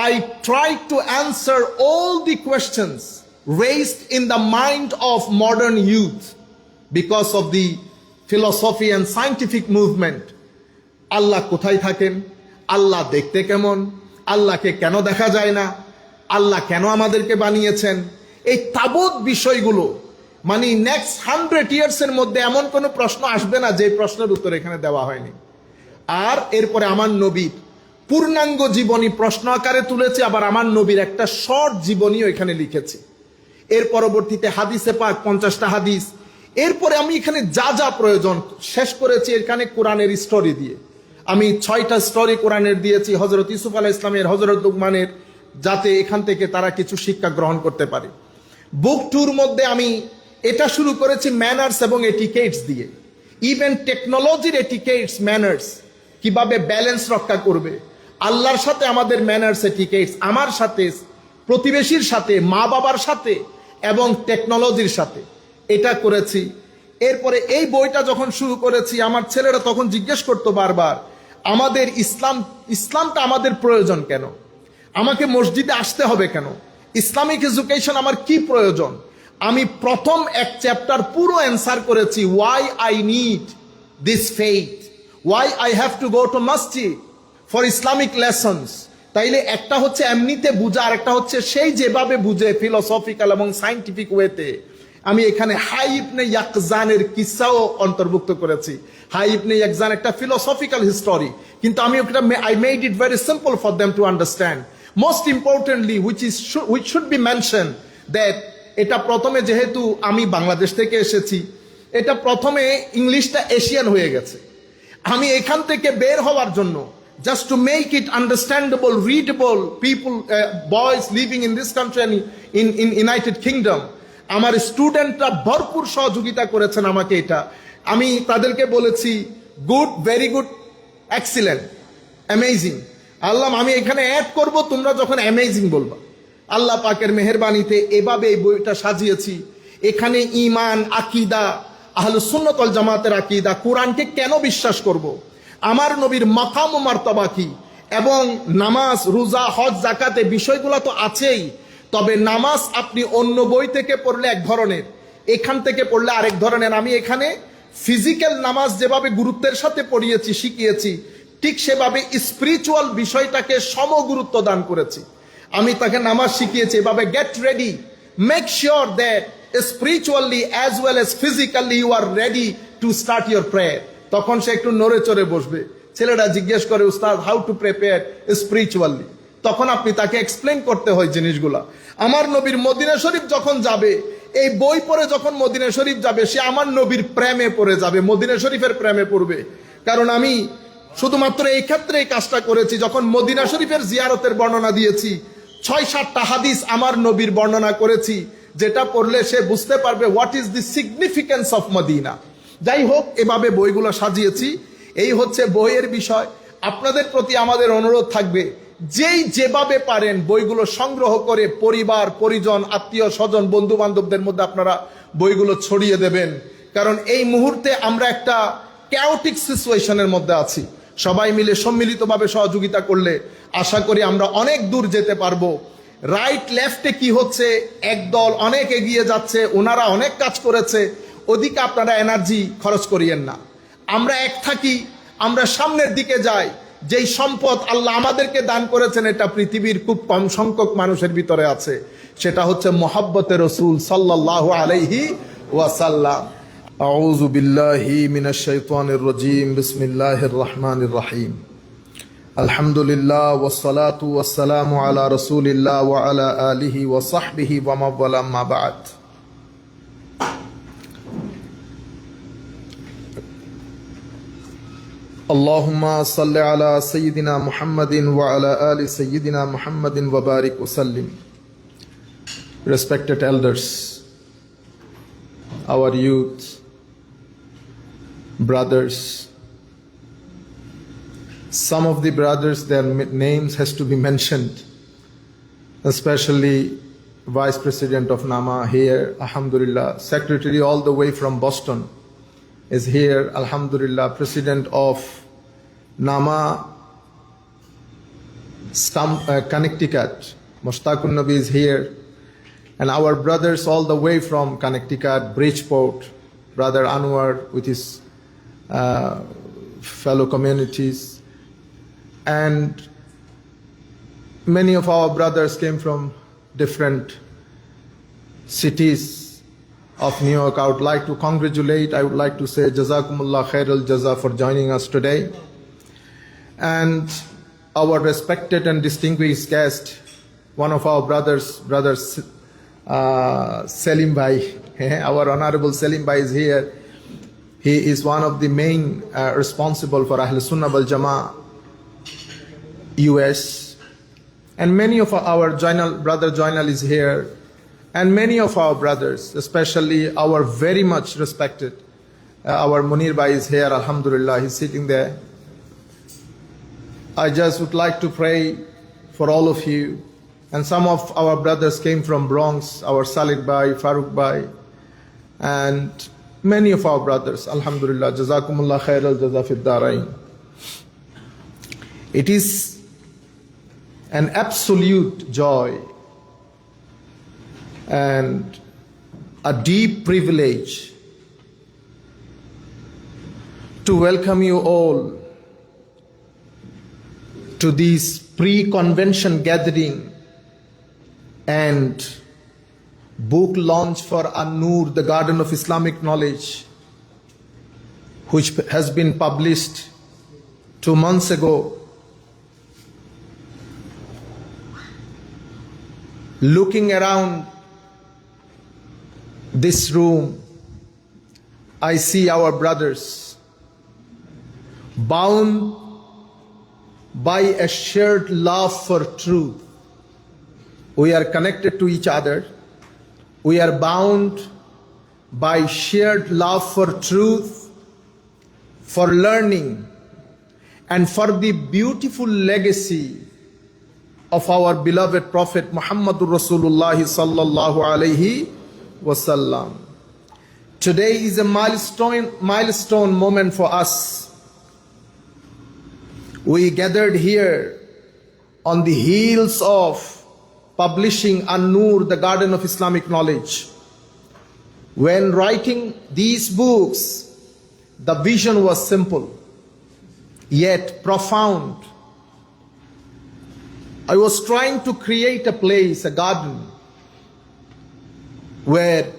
I tried to answer all the questions raised in the mind of modern youth because of the philosophy and scientific movement. আল্লাহ কোথায় থাকেন, আল্লাহ দেখতে কেমন, আল্লাহকে কেন দেখা যায় না, আল্লাহ কেন আমাদেরকে বানিয়েছেন, এই তাবৎ বিষয়গুলো মানে নেক্সট 100 ইয়ার্সের মধ্যে এমন কোনো প্রশ্ন আসবে না যে প্রশ্নের উত্তর এখানে দেওয়া হয়নি। আর এরপরে আমার নবীর পূর্ণাঙ্গ জীবনী প্রশ্ন আকারে তুলেছি, আবার আমার নবীর একটা শর্ট জীবনীও এখানে লিখেছি। এর পরবর্তীতে হাদিসে পাক 50টা হাদিস। এরপরে আমি এখানে যা যা প্রয়োজন শেষ করেছি এখানে কোরআনের স্টোরি দিয়ে। আমি 6টা স্টোরি কোরআনের দিয়েছি, হযরত ইউসুফ আলাইহিস সালামের, হযরত লুকমানের, যাতে এখান থেকে তারা কিছু শিক্ষা গ্রহণ করতে পারে। বুক 2-র মধ্যে আমি এটা শুরু করেছি ম্যানার্স এবং এটিকেটস দিয়ে। ইভেন টেকনোলজির এটিকেটস, ম্যানার্স কিভাবে ব্যালেন্স রক্ষা করবে, আল্লাহর সাথে আমাদের ম্যানার্স এটিকেটস, আমার সাথে, প্রতিবেশীর সাথে, মা বাবার সাথে এবং টেকনোলজির সাথে, এটা করেছি। এরপরে এই বইটা যখন শুরু করেছি আমার ছেলেরা তখন জিজ্ঞেস করতো বারবার, আমাদের ইসলামটা আমাদের প্রয়োজন কেন, আমাকে মসজিদে আসতে হবে কেন, ইসলামিক এডুকেশন আমার কি প্রয়োজন। আমি প্রথম এক চ্যাপ্টার পুরো অ্যান্সার করেছি, why I need this faith, why I have to go to masjid for Islamic lessons. তাইলে একটা হচ্ছে এমনিতে বুঝা, আর একটা হচ্ছে সেই যেভাবে বুঝে ফিলোসফিক্যাল এবং সাইন্টিফিক ওয়েতে। আমি এখানে হাই ইবনে ইয়াকজানের কিসাও অন্তর্ভুক্ত করেছি। হাই ইবনে ইয়াকজান একটা ফিলোসফিক্যাল হিস্টোরি, কিন্তু আমি ওটা I made it very simple for them to understand. Most importantly which should be mentioned that এটা প্রথমে, যেহেতু আমি বাংলাদেশ থেকে এসেছি, এটা প্রথমে ইংলিশটা এশিয়ান হয়ে গেছে। আমি এখান থেকে বের হওয়ার জন্য, just to make it understandable, readable, people, boys living in this country and in United Kingdom, আমার স্টুডেন্টরা ভরপুর সহযোগিতা করেছেন আমাকে। এটা আমি তাদেরকে বলেছি good, very good, excellent, amazing. আল্লাহ আমি এখানে অ্যাড করব, তোমরা যখন অ্যামেজিং বলবা। আল্লাহ পাকের মেহেরবানিতে এভাবে এই বইটা সাজিয়েছি। এখানে ঈমান, আকীদা, আহলুস সুন্নাত ওয়াল জামাতের আকীদা, কোরআনকে কেন বিশ্বাস করব, আমার নবীর মাকাম ও মার্তবা কি, এবং নামাজ, রোজা, হজ, যাকাত, এই বিষয়গুলো তো আছেই। তবে নামাজ আপনি অন্য বই থেকে পড়লে এক ধরনের, এখান থেকে পড়লে আরেক ধরনের। আমি এখানে ফিজিক্যাল নামাজ যেভাবে গুরুত্বের সাথে পড়িয়েছি, শিখিয়েছি, ঠিক সেভাবে স্পিরিচুয়াল বিষয়টাকে সমগুরুত্ব দান করেছি। আমি তাকে নামাজ শিখিয়েছি এভাবে, get ready, make sure that spiritually as well as physically you are ready to start your prayer. তখন সে একটু নড়ে চড়ে বসবে। ছেলেরা জিজ্ঞেস করে, উস্তাদ হাউ টু প্রিপেয়ার স্পিরিচুয়ালি, তখন আপনি তাকে এক্সপ্লেন করতে হয় জিনিসগুলা। আমার নবীর মদিনা শরীফ যখন যাবে, এই বই পড়ে যখন মদিনা শরীফ যাবে, সে আমার নবীর প্রেমে পড়ে যাবে, মদিনা শরীফের প্রেমে পড়বে। কারণ আমি শুধুমাত্র এই ক্ষেত্রে এই কাজটা করেছি, যখন মদিনা শরীফের জিয়ারতের বর্ণনা দিয়েছি, 6-7টা হাদিস আমার নবীর বর্ণনা করেছি, যেটা পড়লে সে বুঝতে পারবে what is the significance of Medina. যাই হোক, এভাবে বইগুলো সাজিয়েছি। এই হচ্ছে বইয়ের বিষয়। আপনাদের প্রতি আমাদের অনুরোধ থাকবে, যেই যেভাবে পারেন বইগুলো সংগ্রহ করে পরিবার, পরিজন, আত্মীয় স্বজন, বন্ধু বান্ধবদের মধ্যে আপনারা বইগুলো ছড়িয়ে দেবেন। কারণ এই মুহূর্তে আমরা একটা ক্যাওটিক সিচুয়েশনের মধ্যে আছি। সবাই মিলে সম্মিলিতভাবে সহযোগিতা করলে আশা করি আমরা অনেক দূর যেতে পারবো। রাইট লেফটে কি হচ্ছে, একদল অনেক এগিয়ে যাচ্ছে, ওনারা অনেক কাজ করেছে, ওদিকে আপনারা এনার্জি খরচ করিয়েন না। আমরা এক থাকি, আমরা সামনের দিকে যাই। যেই সম্পদ আল্লাহ আমাদেরকে দান করেছেন, এটা পৃথিবীর খুব কম সংখ্যক মানুষের ভিতরে আছে, সেটা হচ্ছে মুহাব্বতে রাসূল সাল্লাল্লাহু আলাইহি ওয়াসাল্লাম। আউযু বিল্লাহি মিনাশ শাইতানির রাজীম, বিসমিল্লাহির রহমানির রহিম। আলহামদুলিল্লাহ ওয়াসসালাতু ওয়াসসালামু আলা রাসূলিল্লাহ ওয়া আলা আলিহি ওয়া সাহবিহি ওয়া মাওয়ালা, আম্মা বা'দ। আল্লাহুম্মা সাল্লি আলা সাইয়্যিদিনা মুহাম্মাদিন ওয়া আলা আলি সাইয়্যিদিনা মুহাম্মাদিন ওয়া বারিক ওয়া সাল্লিম। Respected elders, our youth, brothers, some of the brothers, their names has to be mentioned, especially Vice President of NAMA here, alhamdulillah, Secretary all the way from Boston is here, alhamdulillah, President of NAMA Connecticut. Mushtaqun Nabi is here. And our brothers all the way from Connecticut, Bridgeport, Brother Anwar with his fellow communities. And many of our brothers came from different cities of New York. I would like to congratulate, I would like to say Jazakumullah Khairul Jaza for joining us today. And our respected and distinguished guest, one of our brothers, Selim Bhai, our Honorable Selim Bhai is here. He is one of the main responsible for Ahl Sunnah wal Jama'ah US. And many of our brother Joinal is here. And many of our brothers, especially our very much respected, our Munir Bhai is here, Alhamdulillah, he's sitting there. I just would like to pray for all of you. And some of our brothers came from Bronx, our Salih Bhai, Farooq Bhai, and many of our brothers, Alhamdulillah, Jazakumullah Khairul Jaza fid Darain. It is an absolute joy and a deep privilege to welcome you all to this pre-convention gathering and book launch for An-Nur, the Garden of Islamic Knowledge, which has been published 2 months ago. Looking around this room, I see our brothers bound by a shared love for truth. We are connected to each other. We are bound by shared love for truth, for learning, and for the beautiful legacy of our beloved Prophet Muhammadur Rasulullah sallallahu alaihi wasallam. Today is a milestone moment for us. We gathered here on the heels of publishing An-Nur, the Garden of Islamic Knowledge. When writing these books, the vision was simple, yet profound. I was trying to create a place, a garden, where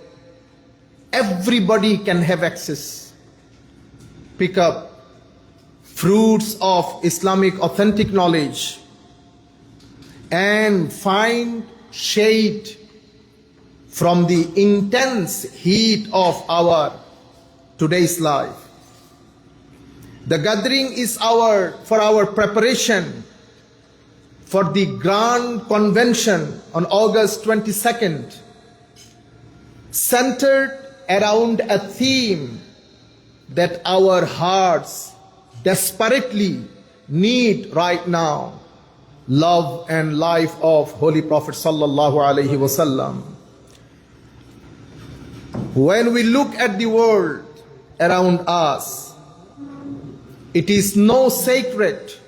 everybody can have access, pick up fruits of Islamic authentic knowledge, and find shade from the intense heat of our today's life. The gathering is for our preparation for the Grand Convention on August 22nd, centered around a theme that our hearts desperately need right now: love and life of Holy Prophet sallallahu alaihi wasallam. When we look at the world around us, it is no secret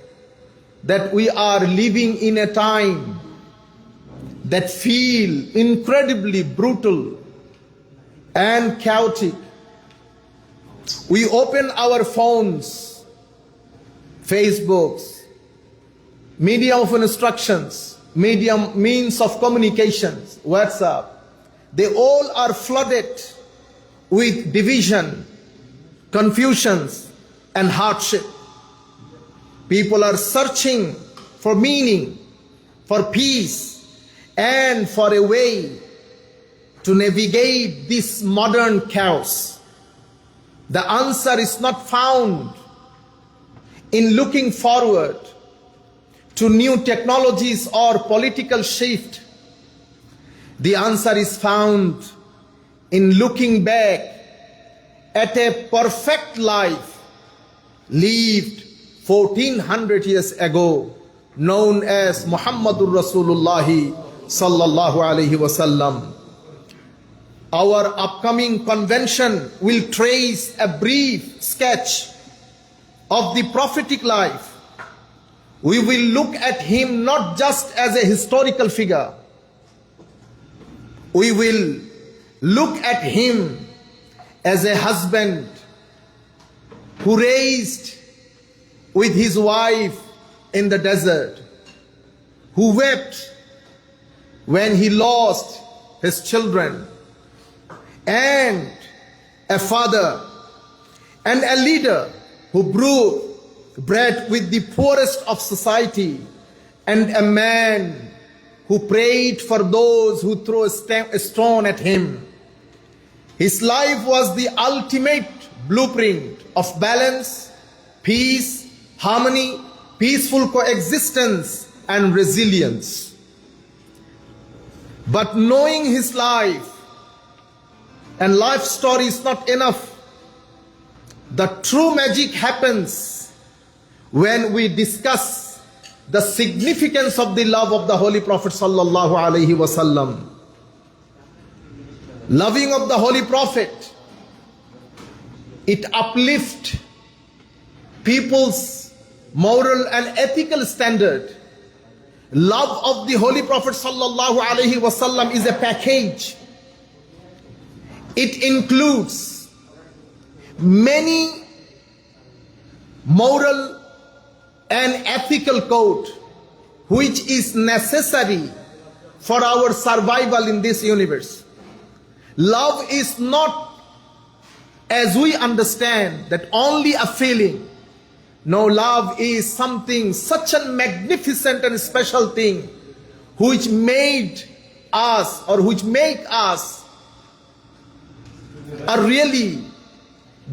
that we are living in a time that feel incredibly brutal and chaotic. We open our phones, Facebooks, media of instructions, means of communications, WhatsApp, they all are flooded with division, confusions, and hardship. People are searching for meaning, for peace, and for a way to navigate this modern chaos. The answer is not found in looking forward to new technologies or political shift. The answer is found in looking back at a perfect life lived 1400 years ago, known as Muhammadur Rasulullah sallallahu alaihi wasallam. Our upcoming convention will trace a brief sketch of the prophetic life, We will look at him not just as a historical figure. We will look at him as a husband who raised with his wife in the desert, who wept when he lost his children, and a father and a leader who broke bread with the poorest of society, and a man who prayed for those who threw a stone at him. His life was the ultimate blueprint of balance, peace, harmony, peaceful coexistence, and resilience. But knowing his life and life story is not enough. The true magic happens when we discuss the significance of the love of the Holy Prophet sallallahu alaihi wasallam. Loving of the Holy Prophet, it uplifts people's moral and ethical standard. Love of the Holy Prophet sallallahu alaihi wasallam is a package. It includes many moral and ethical code which is necessary for our survival in this universe. Love is not, as we understand, that only a feeling. No, love is something, such a magnificent and special thing which made us, or which make us a really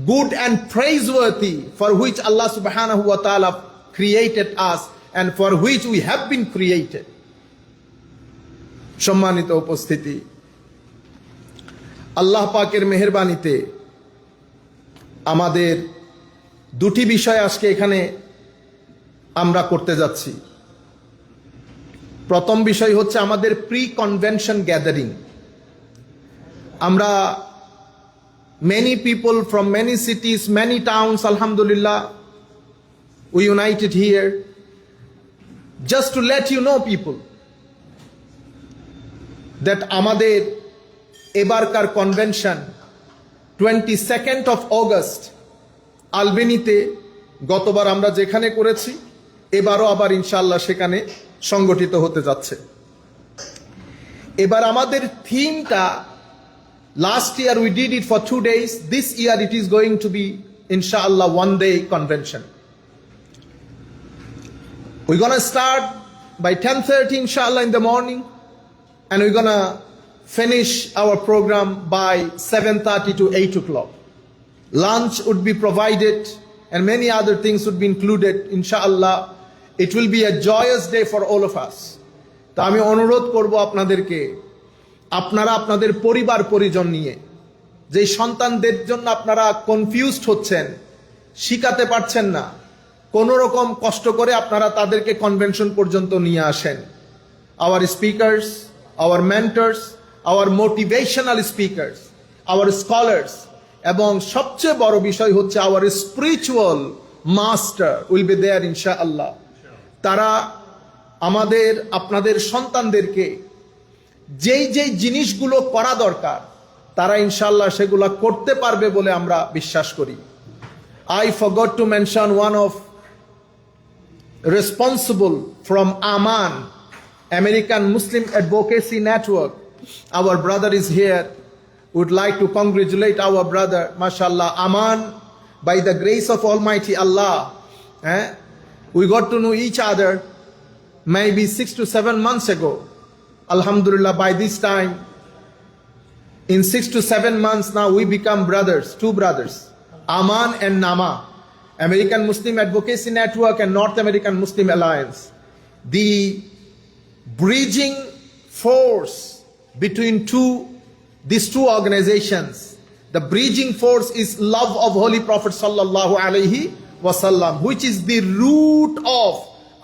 good and praiseworthy, for which Allah subhanahu wa ta'ala created us and for which we have been created. সম্মানিত উপস্থিতি, আল্লাহ পাকের মেহেরবানিতে আমাদের দুটি বিষয় আজকে এখানে আমরা করতে যাচ্ছি। প্রথম বিষয় হচ্ছে আমাদের প্রি কনভেনশন গ্যাদারিং। আমরা many people from many cities, many towns, alhamdulillah, we united here just to let you know people that আমাদের এবারকার কনভেনশন 22nd of August আলবেনিতে, গতবার আমরা যেখানে করেছি এবারও আবার ইনশাআল্লাহ সেখানে সংগঠিত হতে যাচ্ছে। এবার আমাদের থিমটা, last year we did it for 2 days. This year it is going to be inshallah 1-day convention. We're going to start by 10:30 inshallah in the morning, and we're going to finish our program by 7:30 to 8 o'clock. Lunch would be provided and many other things would be included inshallah. It will be a joyous day for all of us. তো আমি অনুরোধ করব আপনাদেরকে, আপনারা আপনাদের পরিবার পরিজন নিয়ে, যে সন্তানদের জন্য আপনারা কনফিউজড হচ্ছেন, শিখাতে পারছেন না, কোনো রকম কষ্ট করে আপনারা তাদেরকে কনভেনশন পর্যন্ত নিয়ে আসেন। Our speakers, our mentors, our motivational speakers, our scholars, এবং সবচেয়ে বড় বিষয় হচ্ছে our spiritual master will be there ইনশাআল্লাহ। তারা আমাদের আপনাদের সন্তানদেরকে যেই যেই জিনিসগুলো করা দরকার তারা ইনশাআল্লাহ সেগুলো করতে পারবে বলে আমরা বিশ্বাস করি। I forgot to mention one of responsible from Amman, American Muslim Advocacy Network. Our brother is here. Would like to congratulate our brother, mashallah, Amman, by the grace of Almighty Allah. We got to know each other maybe 6 to 7 months ago. Alhamdulillah, by this time, in 6 to 7 months now, we become brothers, two brothers, Aman and Nama, American Muslim Advocacy Network and North American Muslim Alliance. The bridging force between these two organizations, the bridging force is love of Holy Prophet sallallahu alaihi wasallam, which is the root of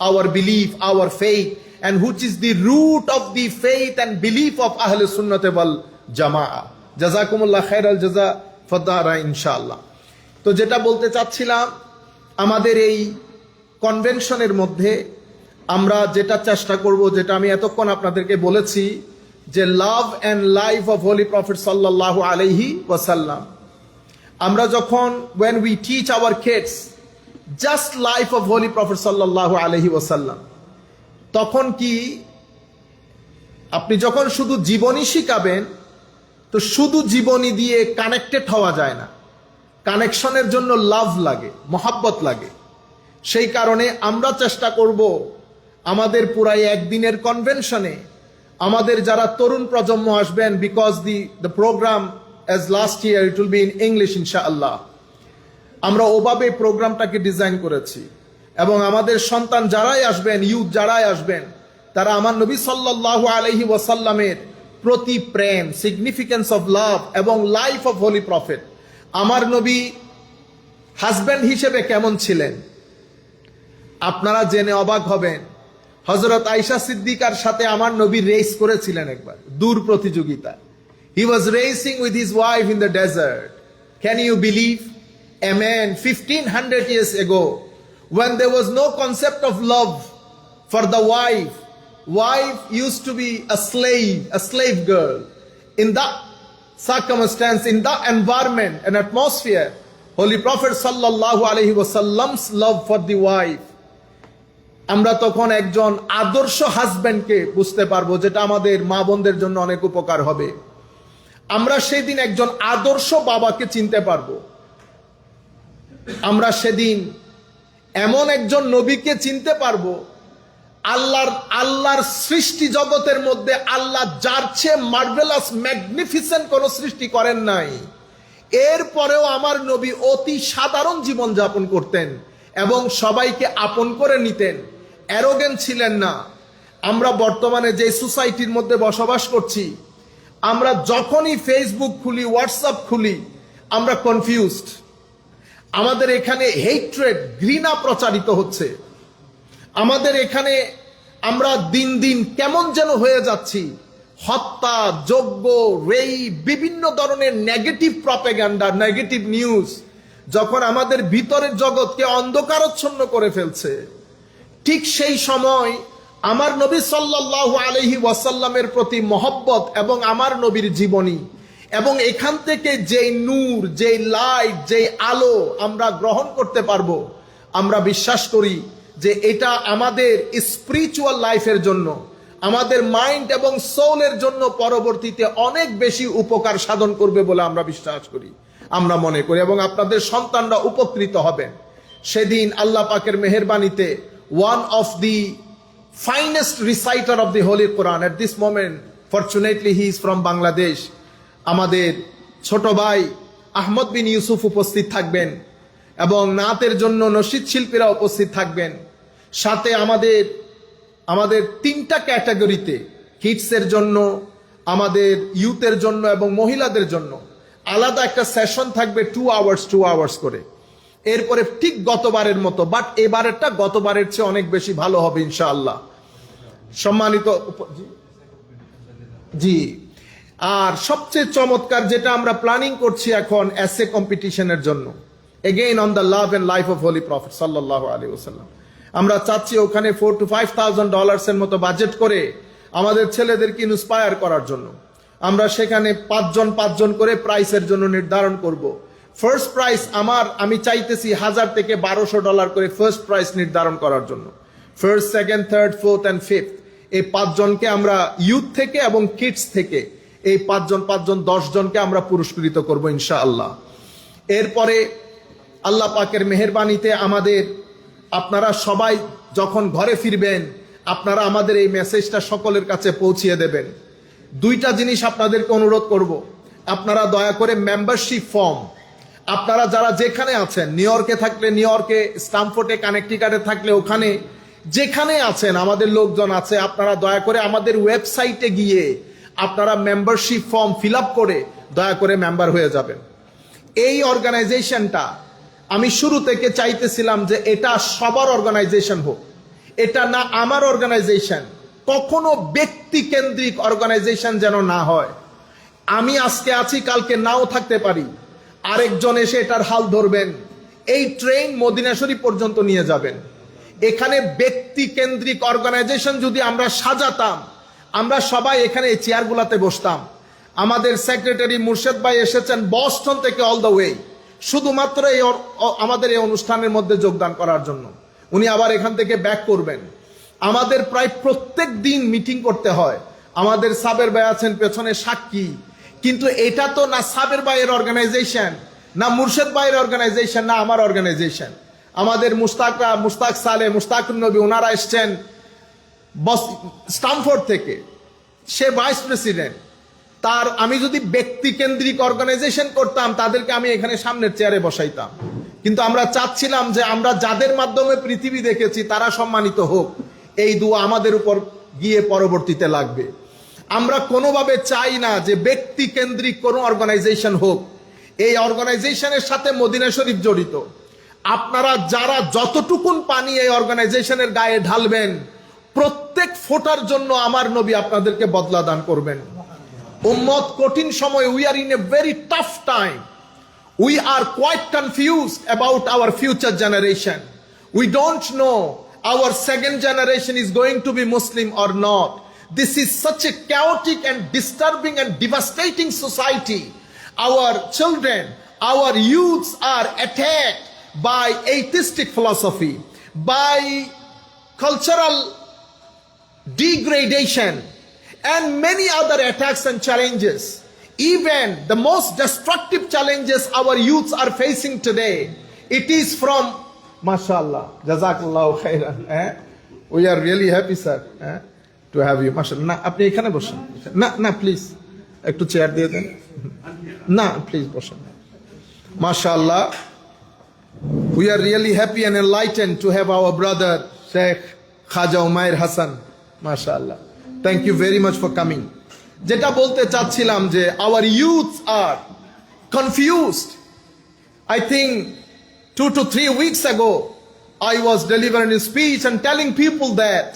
our belief, our faith, and which is the root of the faith and belief of Ahl Sunnah wal Jama'ah. Jazakumullah khairal jaza fadara inshallah. তো যেটা বলতে চাচ্ছিলাম, আমাদের এই কনভেনশনের মধ্যে আমরা যেটা চেষ্টা করব, যেটা আমি এতক্ষণ আপনাদেরকে বলেছি, যে love and life of holy prophet সাল্লাল্লাহু আলাইহি ওয়াসাল্লাম, আমরা যখন when we teach our kids just life of holy prophet sallallahu alaihi wasallam, তখন কি আপনি যখন শুধু জীবনী শিখাবেন, তো শুধু জীবনী দিয়ে কানেক্টেড হওয়া যায় না, কানেকশনের জন্য লাভ লাগে, মহাব্বত লাগে। সেই কারণে আমরা চেষ্টা করব আমাদের পুরাই একদিনের কনভেনশনে আমাদের যারা তরুণ প্রজন্ম আসবেন, because the program as last year it will be in English ইনশাআল্লাহ, আমরা ওভাবে প্রোগ্রামটাকে ডিজাইন করেছি। এবং আমাদের সন্তান যারাই আসবেন, ইউথ যারাই আসবেন, তারা আমার নবী সাল্লাল্লাহু আলাইহি ওয়াসাল্লামের প্রতি প্রেম, সিগনিফিকেন্স অফ লাভ এবং লাইফ অফ হোলি প্রফেট, আমার নবী হাজব্যান্ড হিসেবে কেমন ছিলেন আপনারা জেনে অবাক হবেন। হযরত আয়েশা সিদ্দিকার সাথে আমার নবী রেস করেছিলেন একবার, দূর প্রতিযোগিতা। He was racing with his wife in the desert. Can you believe? A man 1500 years ago, when there was no concept of love for the wife used to be a slave girl. In that circumstance, in that environment and atmosphere, Holy Prophet sallallahu alaihi wasallam's love for the wife, আমরা তখন একজন আদর্শ হাজব্যান্ডকে বুঝতে পারবো, যেটা আমাদের মা বোনদের জন্য অনেক উপকার হবে। আমরা সেদিন একজন আদর্শ বাবাকে চিনতে পারবো। আমরা সেদিন এমন একজন নবীকে চিনতে পারবো, আল্লাহর সৃষ্টি জগতের মধ্যে আল্লাহ যার চেয়ে মার্ভেলাস ম্যাগনিফিসেন্ট কোন সৃষ্টি করেন নাই। এরপরেও আমার নবী অতি সাধারণ জীবন যাপন করতেন এবং সবাইকে আপন করে নিতেন, অ্যারোগেন্ট ছিলেন না। আমরা বর্তমানে যে সোসাইটির মধ্যে বসবাস করছি, আমরা যখনই ফেসবুক খুলি, হোয়াটসঅ্যাপ খুলি, আমরা কনফিউজড। আমাদের এখানে হেট্রেড, ঘৃণা প্রচারিত হচ্ছে। আমাদের এখানে আমরা দিন দিন কেমন যেন হয়ে যাচ্ছি। হত্যা, যজ্ঞ, রেপ, বিভিন্ন ধরনের নেগেটিভ প্রপাগান্ডা, নেগেটিভ নিউজ যখন আমাদের ভিতরের জগৎকে অন্ধকারাচ্ছন্ন করে ফেলছে, ঠিক সেই সময় আমার নবী সাল্লাল্লাহু আলাইহি ওয়াসাল্লামের প্রতি মহব্বত এবং আমার নবীর জীবনী এবং এখান থেকে যেই নূর, যেই লাইট, যেই আলো আমরা গ্রহণ করতে পারবো, আমরা বিশ্বাস করি যে এটা আমাদের স্পিরিচুয়াল লাইফের জন্য, আমাদের মাইন্ড এবং সোলের জন্য পরবর্তীতে অনেক বেশি উপকার সাধন করবে বলে আমরা বিশ্বাস করি, আমরা মনে করি, এবং আপনাদের সন্তানরা উপকৃত হবেন। সেদিন আল্লাহ পাকের মেহেরবানিতে one of the finest reciter of the Holy Quran at this moment, fortunately he is from Bangladesh, আমাদের ছোট ভাই আহমদ বিন ইউসুফ উপস্থিত থাকবেন এবং নাতের জন্য নশীদ শিল্পীরা উপস্থিত থাকবেন। সাথে আমাদের তিনটা ক্যাটাগরিতে, কিডসের জন্য, আমাদের ইউথের জন্য এবং মহিলাদের জন্য আলাদা একটা সেশন থাকবে 2 আওয়ার্স করে। এরপরে ঠিক গতবারের মতো, বাট এবারেরটা গতবারের চেয়ে অনেক বেশি ভালো হবে ইনশাআল্লাহ। সম্মানিত জি, আর সবচেয়ে চমৎকার যেটা আমরা প্ল্যানিং করছি এখন এসএ কম্পিটিশনের জন্য, again on the love and life of holy prophet সাল্লাল্লাহু আলাইহি ওয়াসাল্লাম, আমরা চাচ্ছি ওখানে $4,000 to $5,000 এর মতো বাজেট করে আমাদের ছেলেদেরকে ইন্সপায়ার করার জন্য আমরা সেখানে 5 জন করে প্রাইসের জন্য নির্ধারণ করব। ফার্স্ট প্রাইস আমি চাইতেছি $1,000 থেকে $1,200 করে ফার্স্ট প্রাইস নির্ধারণ করার জন্য। First, second, third, fourth and fifth, এই 5 জনকে আমরা ইউথ থেকে এবং কিডস থেকে এই 5 জন 10 জনকে আমরা পুরস্কৃত করব ইনশাআল্লাহ। এরপরে আল্লাহ পাকের মেহেরবানিতে আপনারা সবাই যখন ঘরে ফিরবেন, আপনারা আমাদের এই মেসেজটা সকলের কাছে পৌঁছিয়ে দেবেন। 2টা জিনিস আপনাদেরকে অনুরোধ করব, আপনারা দয়া করে মেম্বারশিপ ফর্ম, আপনারা যারা যেখানে আছেন, নিউ ইয়র্কে থাকলে নিউ ইয়র্কে, স্ট্যামফোর্ডে, কানেকটিকাটে থাকলে ওখানে, যেখানে আছেন আমাদের লোকজন আছে, আপনারা দয়া করে আমাদের ওয়েবসাইটে গিয়ে আপনারা মেম্বারশিপ ফর্ম ফিল আপ করে দয়া করে মেম্বার হয়ে যাবেন। এই অর্গানাইজেশনটা আমি শুরু থেকে চাইতেছিলাম যে এটা সবার অর্গানাইজেশন হোক, এটা না আমার অর্গানাইজেশন, কখনো ব্যক্তি কেন্দ্রিক অর্গানাইজেশন যেন না হয়। আমি আজকে আছি, কালকে নাও থাকতে পারি, আরেকজন এসে এটার হাল ধরবেন, এই ট্রেন মদিনা শরীফ পর্যন্ত নিয়ে যাবেন। এখানে ব্যক্তি কেন্দ্রিক অর্গানাইজেশন যদি আমরা সাজাতাম, আমরা সবাই এখানে এই চেয়ারগুলোতে বসতাম। আমাদের সেক্রেটারি মুর্শেদ ভাই এসেছেন বস্টন থেকে অল দ্য ওয়ে শুধুমাত্র আমাদের এই অনুষ্ঠানের মধ্যে যোগদান করার জন্য। উনি আবার এখান থেকে ব্যাক করবেন। আমাদের প্রায় প্রত্যেক দিন মিটিং করতে হয়। আমাদের সাবের ভাই আছেন পেছনে সাক্ষী, কিন্তু এটা তো না সাবের ভাইয়ের অর্গানাইজেশন, না মুর্শেদ ভাইয়ের অর্গানাইজেশন, না আমার অর্গানাইজেশন। আমাদের মুস্তাক সালে, মুস্তাকুন নবী, ওনারা এসছেন স্টামফোর্ড থেকে, সে ভাইস প্রেসিডেন্ট। তার আমি যদি ব্যক্তি কেন্দ্রিক অর্গানাইজেশন করতাম, তাদেরকে আমি এখানে সামনের চেয়ারে বসাইতাম। কিন্তু আমরা চাচ্ছিলাম যে আমরা যাদের মাধ্যমে পৃথিবী দেখেছি তারা সম্মানিত হোক, এই দোয়া আমাদের উপর গিয়ে পরবর্তীতে লাগবে। আমরা কোনোভাবে চাই না যে ব্যক্তি কেন্দ্রিক কোনো অর্গানাইজেশন হোক। এই অর্গানাইজেশনের সাথে মদিনা শরীফ জড়িত। আপনারা যারা যতটুকুন পানি এই অর্গানাইজেশনের গায়ে ঢালবেন, প্রত্যেক ফোটার জন্য আমার নবী আপনাদেরকে বদলা দান করবেন। উম্মত কঠিন সময়, we are in a very tough time. We are quite confused about our future generation. We don't know our second generation is going to be Muslim or not. This is such a chaotic and disturbing and devastating society. Our children, our youths are attacked by atheistic philosophy, by cultural degradation, and many other attacks and challenges. Even the most destructive challenges our youths are facing today, it is from, mashallah, jazakallahu khairan. We are really happy, sir, to have you. Mashallah. Na, apni ekhane boshen. Na, please. Ekটু chair দিয়ে দেন। না, please বসেন। Mashallah. We are really happy and enlightened to have our brother Sheikh Khaja Umair Hassan. Mashallah. Thank you very much for coming. যেটা বলতে চাচ্ছিলাম যে our youths are confused. I think 2 to 3 weeks ago I was delivering a speech and telling people that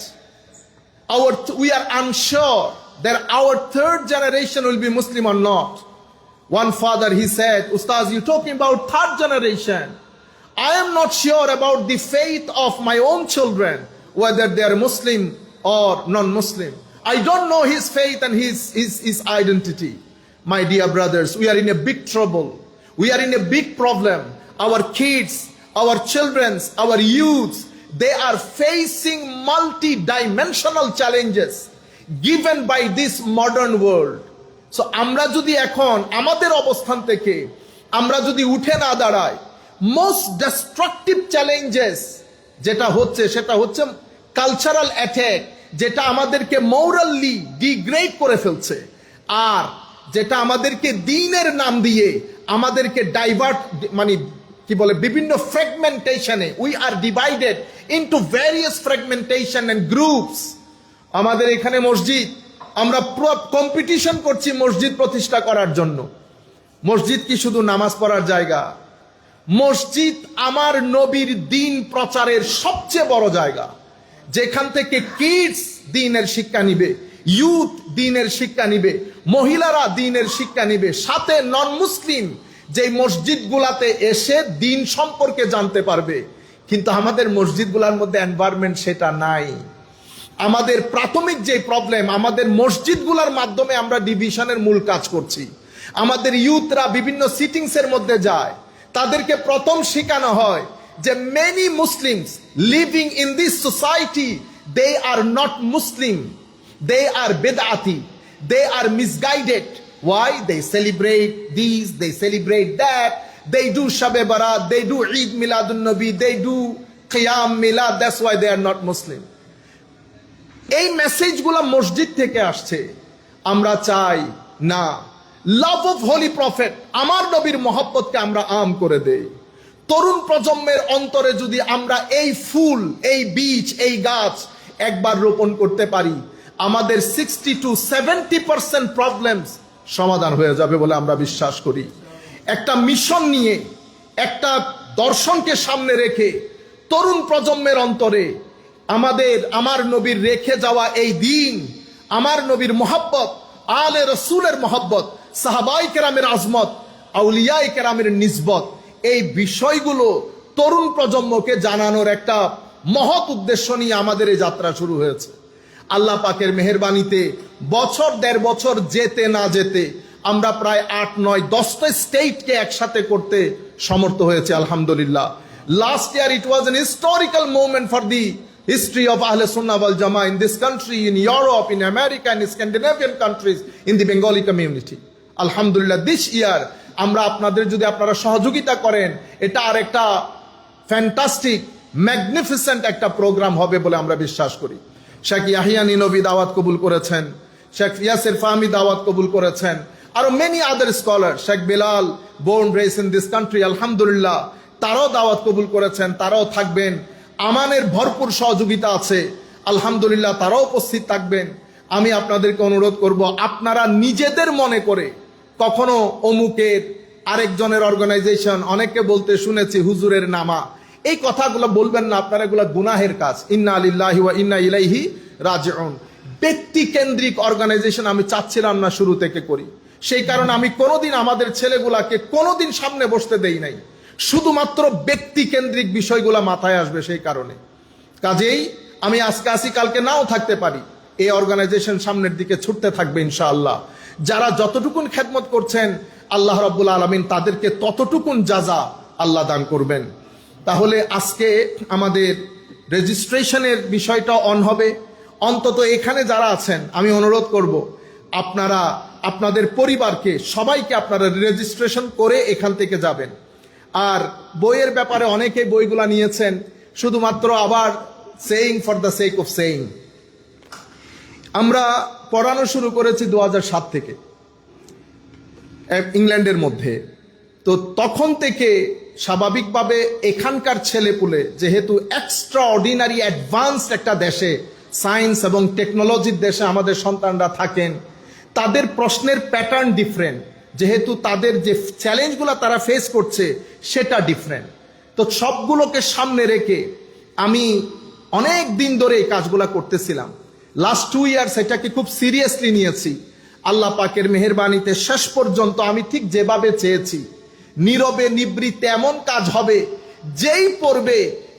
we are unsure that our third generation will be Muslim or not. One father, he said, Ustaz, you talking about third generation. I am not sure about the faith of my own children, whether they are Muslim or non-Muslim. I don't know his faith and his identity. My dear brothers, we are in a big trouble. We are in a big problem. Our kids, our children, our youths, they are facing multi-dimensional challenges given by this modern world. So আমরা যদি এখন আমাদের অবস্থান থেকে আমরা যদি উঠে না দাঁড়াই, most destructive challenges যেটা হচ্ছে সেটা হচ্ছে কালচারাল অ্যাটাক, যেটা আমাদেরকে মোরালি ডিগ্রেড করে ফেলছে, আর যেটা আমাদেরকে দ্বীনের নাম দিয়ে আমাদেরকে ডাইভার্ট, মানে কি বলে, বিভিন্ন ফ্র্যাগমেন্টেশনে, we are divided into various fragmentation and groups. আমাদের এখানে মসজিদ, আমরা কম্পিটিশন করছি মসজিদ প্রতিষ্ঠা করার জন্য। মসজিদ কি শুধু নামাজ পড়ার জায়গা? মসজিদ আমার নবীর দ্বীন প্রচারের সবচেয়ে বড় জায়গা, যেখান থেকে কিডস দ্বীনের শিক্ষা নিবে, ইউথ দ্বীনের শিক্ষা নিবে, মহিলারা দ্বীনের শিক্ষা নিবে, সাথে নন মুসলিম যে মসজিদগুলাতে এসে দ্বীন সম্পর্কে জানতে পারবে। কিন্তু আমাদের মসজিদগুলোর মধ্যে এনভায়রনমেন্ট সেটা নাই। আমাদের প্রাথমিক যে প্রবলেম, আমাদের মসজিদগুলোর মাধ্যমে আমরা ডিভিশনের মূল কাজ করছি। আমাদের ইউথরা বিভিন্ন সিটিংসের মধ্যে যায়, তাদেরকে প্রথম শেখানো হয় যে many Muslims living in this society, they are not Muslim, they are bid'ati, they are misguided. Why? They celebrate this, they celebrate that, they do Shab-e Barat, they do Eid Miladun Nabi, they do Qiyam Milad, that's why they are not Muslim. এই মেসেজগুলো মসজিদ থেকে আসছে। আমরা চাই না, love of holy prophet, আমার নবীর মহব্বতকে আমরা আম করে দেই। তরুণ প্রজন্মের অন্তরে যদি আমরা এই ফুল, এই বীজ, এই গাছ একবার রোপণ করতে পারি, আমাদের 60 to 70% প্রবলেমস সমাধান হয়ে যাবে বলে আমরা বিশ্বাস করি। একটা মিশন নিয়ে, একটা দর্শনকে সামনে রেখে তরুণ প্রজন্মের অন্তরে আমার নবীর রেখে যাওয়া এই দিন, আমার নবীর মহব্বত, আলে রসুলের মহব্বত, সাহাবাই কেরামের আজমত, আউলিয়ায়ে কেরামের নিসবত, এই বিষয়গুলো তরুণ প্রজন্মকে জানানোর একটা মহৎ উদ্দেশ্য নিয়ে আমাদের এই যাত্রা শুরু হয়েছে। আল্লাহ পাকের মেহেরবানিতে বছর 1.5 বছর যেতে না যেতে আমরা প্রায় 8, 9, 10টা স্টেটকে একসাথে করতে সমর্থ হয়েছে আলহামদুলিল্লাহ। Last year it was an historical moment for the history of Ahle Sunnah wal Jamaa in this country, in Europe, in America, in Scandinavian countries, in the Bengali community. Alhamdulillah, this year আমরা আপনাদের যদি আপনারা সহযোগিতা করেন, এটা আর একটা fantastic magnificent একটা programme হবে বলে আমরা বিশ্বাস করি। শেখ ইয়াহিয়া নিনবী দাওয়াত কবুল করেছেন, শেখ ইয়াসির ফাহমি দাওয়াত কবুল করেছেন, আরো many other scholar, Sheikh Bilal born raised in this country, আলহামদুলিল্লাহ তারাও দাওয়াত কবুল করেছেন, তারাও থাকবেন। আমানের ভরপুর সহযোগিতা আছে, আলহামদুলিল্লাহ তারাও উপস্থিত থাকবেন। আমি আপনাদেরকে অনুরোধ করব, আপনারা নিজেদের মনে করে কখনো অমুকের আরেকজনের অর্গানাইজেশন, অনেককে বলতে শুনেছি হুজুরের নামা, এই কথাগুলো বলবেন না, আপনারা এগুলো গুনাহের কাজ। ইন্না লিল্লাহি ওয়া ইন্না ইলাইহি রাজিউন। ব্যক্তি কেন্দ্রিক অর্গানাইজেশন আমি চাচ্ছিলাম না শুরু থেকে করি, সেই কারণে আমি কোনোদিন আমাদের ছেলেগুলাকে কোনোদিন সামনে বসতে দেই নাই, শুধুমাত্র ব্যক্তি কেন্দ্রিক বিষয়গুলা মাথায় আসবে সেই কারণে। কাজেই আমি আজকে আসি, কালকে নাও থাকতে পারি, এই অর্গানাইজেশন সামনের দিকে ছুটতে থাকবে ইনশাআল্লাহ। যারা যতটুকুন খেদমত করছেন আল্লাহ রাব্বুল আলামিন তাদেরকে ততটুকুন জাযা আল্লাহ দান করবেন। তাহলে আজকে আমাদের রেজিস্ট্রেশনের বিষয়টা অন হবে। অন্তত এখানে যারা আছেন আমি অনুরোধ করব, আপনারা আপনাদের পরিবারকে সবাইকে আপনারা রেজিস্ট্রেশন করে এখান থেকে যাবেন। আর বইয়ের ব্যাপারে অনেকেই বইগুলা নিয়েছেন, শুধুমাত্র আবার saying for the sake of saying. আমরা পড়ানো শুরু করেছি 2007 থেকে ইংল্যান্ডের মধ্যে। তো তখন থেকে স্বাভাবিকভাবে এখানকার ছেলেপুলে যেহেতু এক্সট্রা অর্ডিনারি অ্যাডভান্সড একটা দেশে, সায়েন্স এবং টেকনোলজির দেশে আমাদের সন্তানরা থাকেন, তাদের প্রশ্নের প্যাটার্ন ডিফারেন্ট, যেহেতু তাদের যে চ্যালেঞ্জগুলো তারা ফেস করছে সেটা ডিফারেন্ট। তো সবগুলোকে সামনে রেখে আমি অনেক দিন ধরে এই কাজগুলো করতেছিলাম। লাস্ট 2 ইয়ার্স এটাকে খুব সিরিয়াসলি নিয়েছি। আল্লাহ পাকের মেহেরবানিতে শেষ পর্যন্ত আমি ঠিক যেভাবে চেয়েছি, নীরবে নিবৃত্তে এমন কাজ হবে, যেই পড়বে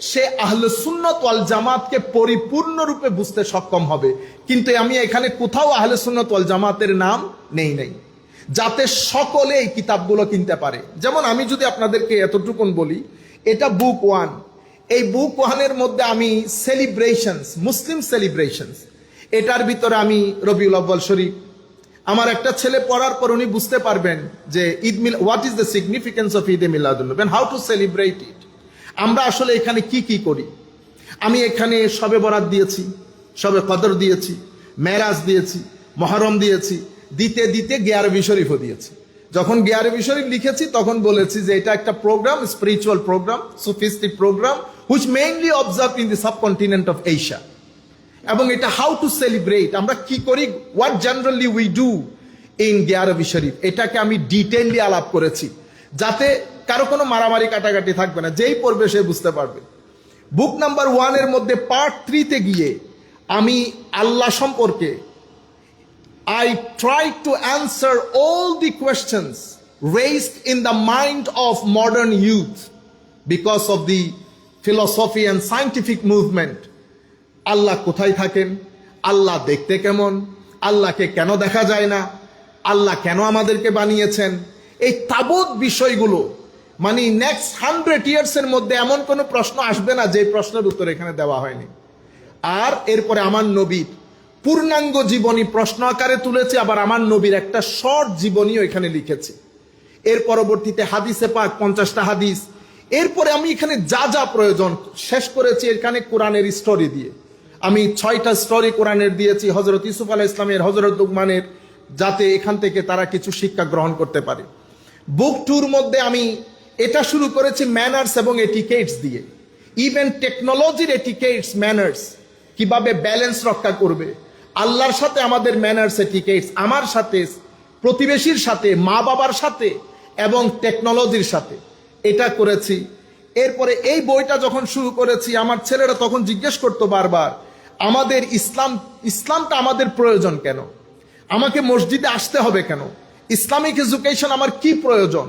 সে আহলে সুন্নাত ওয়াল জামাতকে পরিপূর্ণরূপে বুঝতে সক্ষম হবে। কিন্তু আমি এখানে কোথাও আহলে সুন্নাত ওয়াল জামাতের নাম নেই নাই, যাতে সকলে এই কিতাবগুলো কিনতে পারে। যেমন আমি যদি আপনাদেরকে এতটুকুন বলি, এটা বুক 1। এই বুক 1-এর মধ্যে আমি সেলিব্রেশনস, মুসলিম সেলিব্রেশনস, এটার ভিতরে আমি রবিউল আউয়াল শরীফ, আমার একটা ছেলে পড়ার পর উনি বুঝতে পারবেন যে ঈদ মিল, what is the significance of Eid e Miladunnabi and how to celebrate it. আমরা আসলে এখানে কি কি করি। আমি এখানে শবে বরাত দিয়েছি, শবে কদর দিয়েছি, মেরাজ দিয়েছি, মহরম দিয়েছি, দিতে দিতে গিয়ারবি শরীফও দিয়েছি। যখন গিয়ারবি শরীফ লিখেছি তখন বলেছি যে এটা একটা programme, spiritual programme, sufistic programme, which mainly observe in the subcontinent of Asia. এবং এটা হাউ টু সেলিব্রেট, আমরা কি করি, what generally we do in গিয়ারবি শরীফ, এটাকে আমি ডিটেইলি আলাপ করেছি, যাতে কারো কোনো মারামারি কাটাকাটি থাকবে না, যেই পড়বে সে বুঝতে পারবে। বুক নাম্বার 1-এর মধ্যে পার্ট 3-তে গিয়ে আমি আল্লাহ সম্পর্কে I tried to answer all the questions raised in the mind of modern youth because of the philosophy and scientific movement. আল্লাহ কোথায় থাকেন, আল্লাহ দেখতে কেমন, আল্লাহকে কেন দেখা যায় না, আল্লাহ কেন আমাদেরকে বানিয়েছেন, এই তাবৎ বিষয়গুলো, মানে নেক্সট 100 ইয়ার্সের মধ্যে এমন কোনো প্রশ্ন আসবে না যে প্রশ্নের উত্তর এখানে দেওয়া হয়নি। আর এরপরে আমার নবীর পূর্ণাঙ্গ জীবনী প্রশ্ন আকারে তুলেছি, আবার আমার নবীর একটা শর্ট জীবনীও এখানে লিখেছি। এর পরবর্তীতে হাদিসে পাক 50টা হাদিস। এরপরে আমি এখানে যা যা প্রয়োজন শেষ করেছি এখানে কোরআনের স্টোরি দিয়ে। আমি 6টা স্টোরি কোরআনের দিয়েছি, হযরত ইউসুফ আলাইহিস সালামের, হযরত লুকমানের, যাতে এখান থেকে তারা কিছু শিক্ষা গ্রহণ করতে পারে। বুক 2-র মধ্যে আমি এটা শুরু করেছি ম্যানার্স এবং এটিকেটস দিয়ে। ইভেন টেকনোলজির এটিকেটস, ম্যানার্স কিভাবে ব্যালেন্স রক্ষা করবে, আল্লাহর সাথে আমাদের ম্যানার্স এটিকেটস, আমার সাথে, প্রতিবেশীর সাথে, মা বাবার সাথে এবং টেকনোলজির সাথে, এটা করেছি। এরপরে এই বইটা যখন শুরু করেছি, আমার ছেলেরা তখন জিজ্ঞেস করতো বারবার, আমাদের ইসলামটা আমাদের প্রয়োজন কেন, আমাকে মসজিদে আসতে হবে কেন, ইসলামিক এডুকেশন আমার কি প্রয়োজন।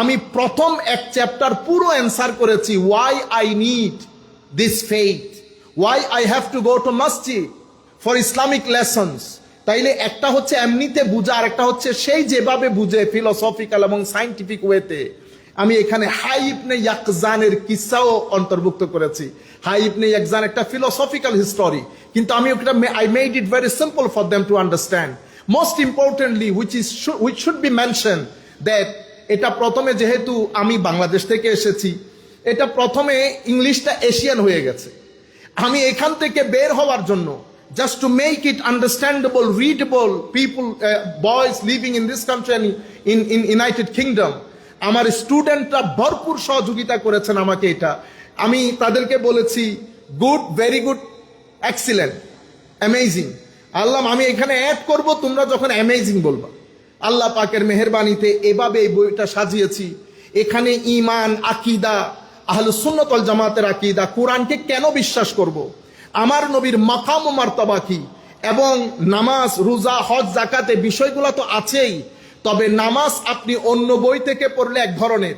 আমি প্রথম এক চ্যাপ্টার পুরো অ্যান্সার করেছি, why I need this faith? Why I have to go to masjid for Islamic lessons? তাইলে একটা হচ্ছে এমনিতে বুঝা, আর একটা হচ্ছে সেই যেভাবে বুঝে ফিলোসফিক্যাল এবং সায়েন্টিফিক ওয়েতে। আমি এখানে হাই ইবনে ইয়াকজানের কিসাও অন্তর্ভুক্ত করেছি। হাই ইবনে ইয়াকজান একটা ফিলোসফিক্যাল হিস্টোরি, কিন্তু আমি ওটা I made it very simple for them to understand. Most importantly which should be mentioned that এটা প্রথমে, যেহেতু আমি বাংলাদেশ থেকে এসেছি, এটা প্রথমে ইংলিশটা এশিয়ান হয়ে গেছে। আমি এখান থেকে বের হওয়ার জন্য, just to make it understandable, readable, people, boys living in this country and in United Kingdom, আমার স্টুডেন্টরা ভরপুর সহযোগিতা করেছেন আমাকে। এটা আমি তাদেরকে বলেছি good, very good, excellent, amazing. আল্লাহ, আমি এখানে অ্যাড করব, তোমরা যখন অ্যামেজিং বলবা। আল্লাহ পাকের মেহেরবানিতে এভাবে এই বইটা সাজিয়েছি। এখানে ঈমান, আকীদা, আহলুস সুন্নাত ওয়াল জামাতের আকীদা, কোরআনকে কেন বিশ্বাস করব, আমার নবীর মাকাম ও মার্তবা কি, এবং নামাজ, রোজা, হজ, যাকাতে বিষয়গুলো তো আছেই। তবে নামাজ আপনি অন্য বই থেকে পড়লে এক ধরনের,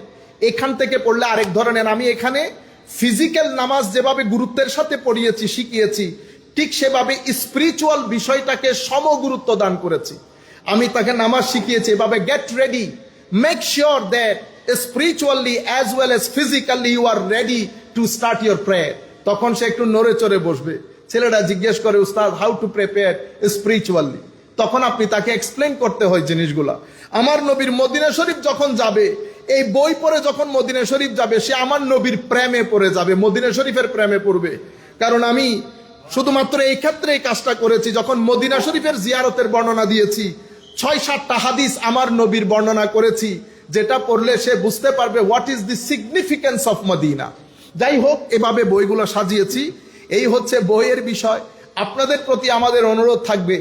এখান থেকে পড়লে আরেক ধরনের। আমি এখানে ফিজিক্যাল নামাজ যেভাবে গুরুত্বের সাথে পড়িয়েছি, শিখিয়েছি, ঠিক সেভাবে স্পিরিচুয়াল বিষয়টাকে সমগুরুত্ব দান করেছি। আমি তাকে নামাজ শিখিয়েছি এভাবে, get ready, make sure that spiritually as well as physically you are ready to start your prayer. তখন সে একটু নড়ে চড়ে বসবে। ছেলেরা জিজ্ঞেস করে, উস্তাদ হাউ টু প্রিপেয়ার স্পিরিচুয়ালি? তখন আপনি তাকে এক্সপ্লেন করতে হয় জিনিসগুলা। আমার নবীর মদিনা শরীফ যখন যাবে, এই বই পড়ে যখন মদিনা শরীফ যাবে, সে আমার নবীর প্রেমে পড়ে যাবে, মদিনা শরীফের প্রেমে পড়বে। কারণ আমি শুধুমাত্র এই ক্ষেত্রে এই কাজটা করেছি, যখন মদিনা শরীফের জিয়ারতের বর্ণনা দিয়েছি, 6-7টা হাদিস আমার নবীর বর্ণনা করেছি, যেটা পড়লে সে বুঝতে পারবে what is the significance of Medina. যাই হোক, এভাবে বইগুলো সাজিয়েছি। এই হচ্ছে বইয়ের বিষয়। আপনাদের প্রতি আমাদের অনুরোধ থাকবে,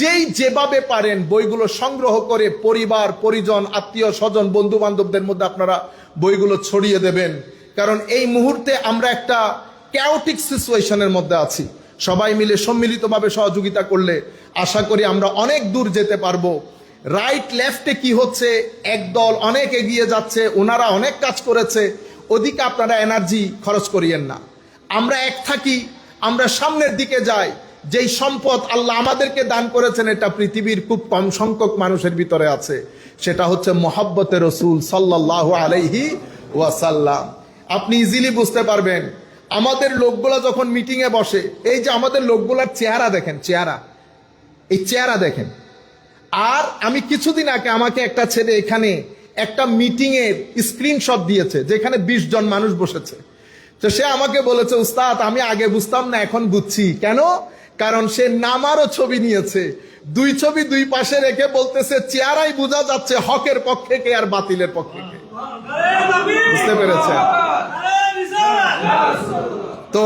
যেই যেভাবে পারেন বইগুলো সংগ্রহ করে পরিবার, পরিজন, আত্মীয় স্বজন, বন্ধু বান্ধবদের মধ্যে আপনারা বইগুলো ছড়িয়ে দেবেন। কারণ এই মুহূর্তে আমরা একটা ক্যাওটিক সিচুয়েশনের মধ্যে আছি। সবাই মিলে সম্মিলিতভাবে সহযোগিতা করলে আশা করি আমরা অনেক দূর যেতে পারবো। রাইট লেফটে কি হচ্ছে, একদল অনেক এগিয়ে যাচ্ছে, ওনারা অনেক কাজ করেছে, ওদিকে আপনারা এনার্জি খরচ করিয়েন না। আমরা এক থাকি, আমরা সামনের দিকে যাই। যেই সম্পদ আল্লাহ আমাদেরকে দান করেছেন, এটা পৃথিবীর খুব কম সংখ্যক মানুষের ভিতরে আছে, সেটা হচ্ছে মহব্বতে রসুল সাল্লাল্লাহু আলাইহি ওয়াসাল্লাম। আপনি ইজিলি বুঝতে পারবেন, আমাদের লোকগুলা যখন মিটিং এ বসে, এই যে আমাদের লোকগুলার চেহারা দেখেন, চেহারা, এই চেহারা দেখেন। আর আমি কিছুদিন আগে আমাকে একটা ছেলে এখানে একটা মিটিং এর স্ক্রিনশট দিয়েছে, যেখানে 20 জন মানুষ বসেছে। তো সে আমাকে বলেছে, উস্তাদ আমি আগে বুঝতাম না, এখন বুঝছি। কেন? কারণ সে নামারও ছবি নিয়েছে, 2 ছবি 2 পাশে রেখে বলতেছে, চেহারাই বোঝা যাচ্ছে হকের পক্ষে কে আর বাতিলের পক্ষে কে। বুঝতে পেরেছে? তো